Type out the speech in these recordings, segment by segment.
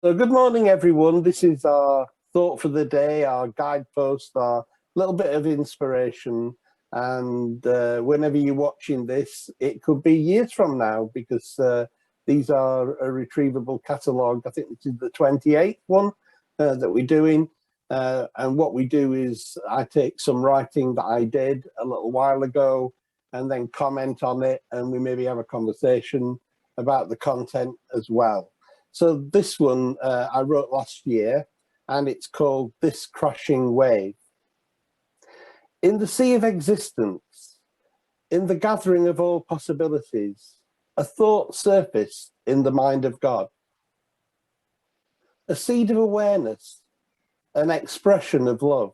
So, good morning, everyone. This is our thought for the day, our guidepost, our little bit of inspiration. And whenever you're watching this, it could be years from now because these are a retrievable catalogue. I think this is the 28th one that we're doing. And what we do is I take some writing that I did a little while ago and then comment on it, and we maybe have a conversation about the content as well. So this one I wrote last year, and it's called This Crashing Wave. In the sea of existence, in the gathering of all possibilities, a thought surfaced in the mind of God. A seed of awareness, an expression of love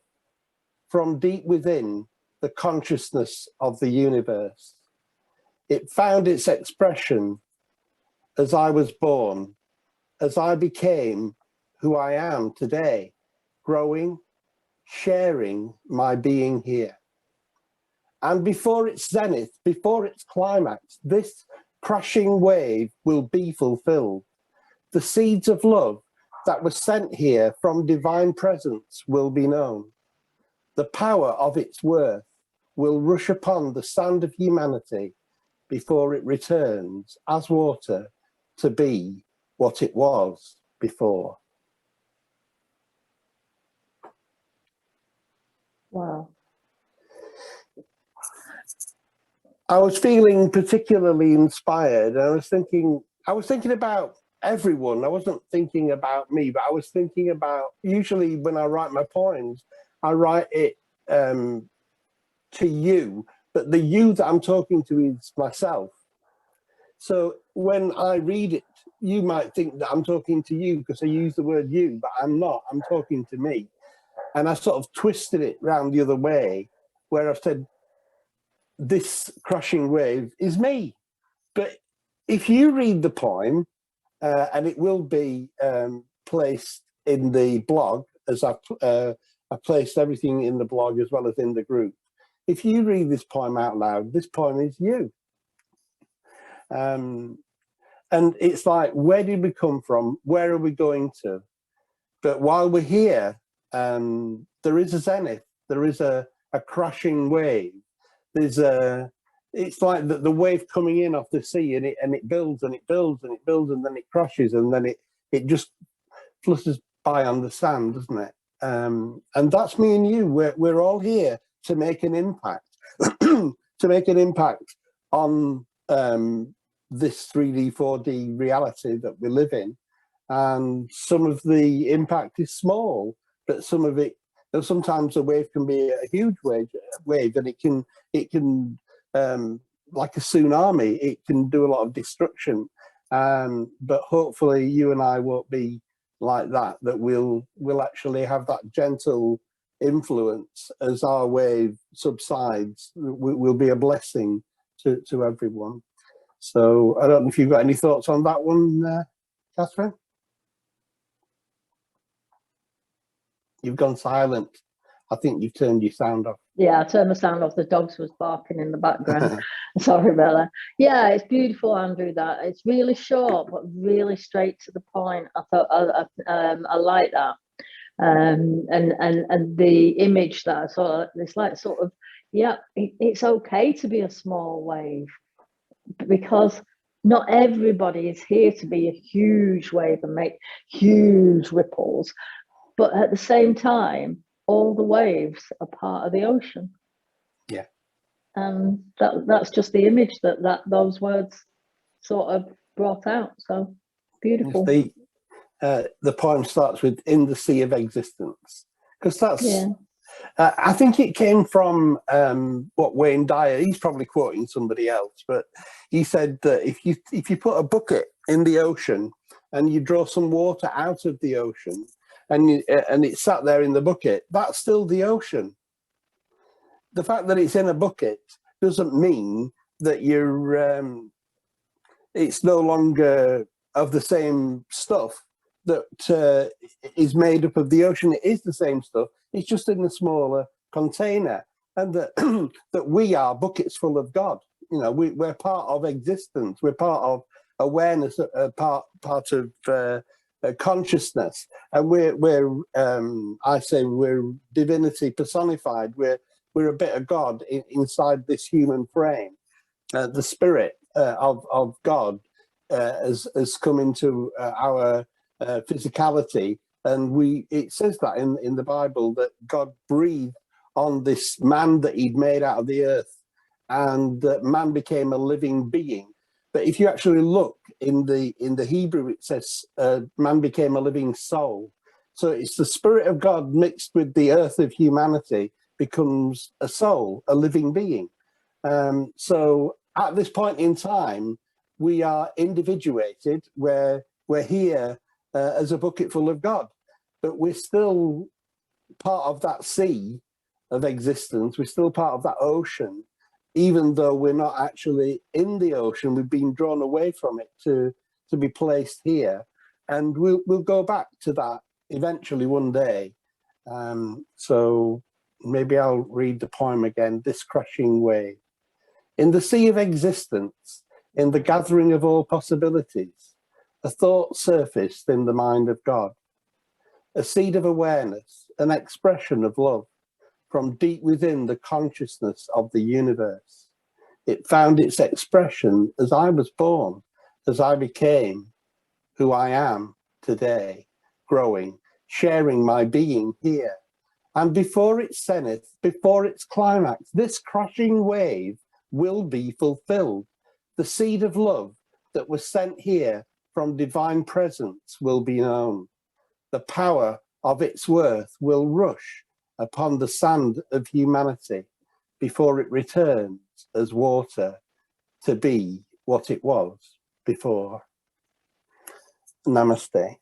from deep within the consciousness of the universe. It found its expression as I was born, as I became who I am today, growing, sharing my being here. And before its zenith, before its climax, this crashing wave will be fulfilled. The seeds of love that were sent here from divine presence will be known. The power of its worth will rush upon the sand of humanity before it returns as water to be what it was before. Wow. I was feeling particularly inspired. I was thinking about everyone. I wasn't thinking about me, but I was thinking about, usually when I write my poems, I write it to you, but the you that I'm talking to is myself. So when I read it, you might think that I'm talking to you because I use the word you, but I'm not. I'm talking to me. And I sort of twisted it round the other way, where I've said, this crashing wave is me. But if you read the poem, and it will be placed in the blog, as I've placed everything in the blog as well as in the group. If you read this poem out loud, this poem is you. And it's like, where did we come from? Where are we going to? But while we're here, there is a zenith. There is a crashing wave. It's like the wave coming in off the sea, and it builds and it builds and it builds, and then it crashes, and then it just flutters by on the sand, doesn't it? And that's me and you. We're all here to make an impact, to make an impact on this 3D, 4D reality that we live in. And some of the impact is small, but some of it, sometimes a wave can be a huge wave, and it can like a tsunami, it can do a lot of destruction. But hopefully you and I won't be like that, that we'll actually have that gentle influence as our wave subsides. Will be a blessing to everyone. So I don't know if you've got any thoughts on that one, Catherine? You've gone silent. I think you've turned your sound off. Yeah, I turned the sound off. The dogs was barking in the background. Sorry about that. Yeah, it's beautiful, Andrew. That it's really short but really straight to the point. I thought I like that, and the image that I saw. It's like sort of, yeah, it's okay to be a small wave, because not everybody is here to be a huge wave and make huge ripples. But at the same time, all the waves are part of the ocean. Yeah. And that's just the image that those words sort of brought out. So beautiful. The poem starts with "in the sea of existence," because that's. I think it came from what Wayne Dyer. He's probably quoting somebody else, but he said that if you put a bucket in the ocean and you draw some water out of the ocean, and it sat there in the bucket, that's still the ocean. The fact that it's in a bucket doesn't mean that it's no longer of the same stuff that is made up of the ocean. It is the same stuff. It's just in a smaller container, and that that we are buckets full of God. You know, we're part of existence. We're part of awareness, part of consciousness, and I say we're divinity personified. We're a bit of God inside this human frame. The spirit of God has come into our physicality, and it says that in the Bible that God breathed on this man that he'd made out of the earth, and that man became a living being. But if you actually look in the Hebrew, it says man became a living soul. So it's the spirit of God mixed with the earth of humanity becomes a soul, a living being. So at this point in time, we are individuated, where we're here as a bucket full of God, but we're still part of that sea of existence. We're still part of that ocean, even though we're not actually in the ocean. We've been drawn away from it to be placed here, and we'll go back to that eventually one day. So maybe I'll read the poem again. This crashing wave. In the sea of existence, in the gathering of all possibilities, a thought surfaced in the mind of God, a seed of awareness, an expression of love from deep within the consciousness of the universe. It found its expression as I was born, as I became who I am today, growing, sharing my being here. And before its zenith, before its climax, this crashing wave will be fulfilled. The seed of love that was sent here from divine presence will be known. The power of its worth will rush upon the sand of humanity before it returns as water to be what it was before. Namaste.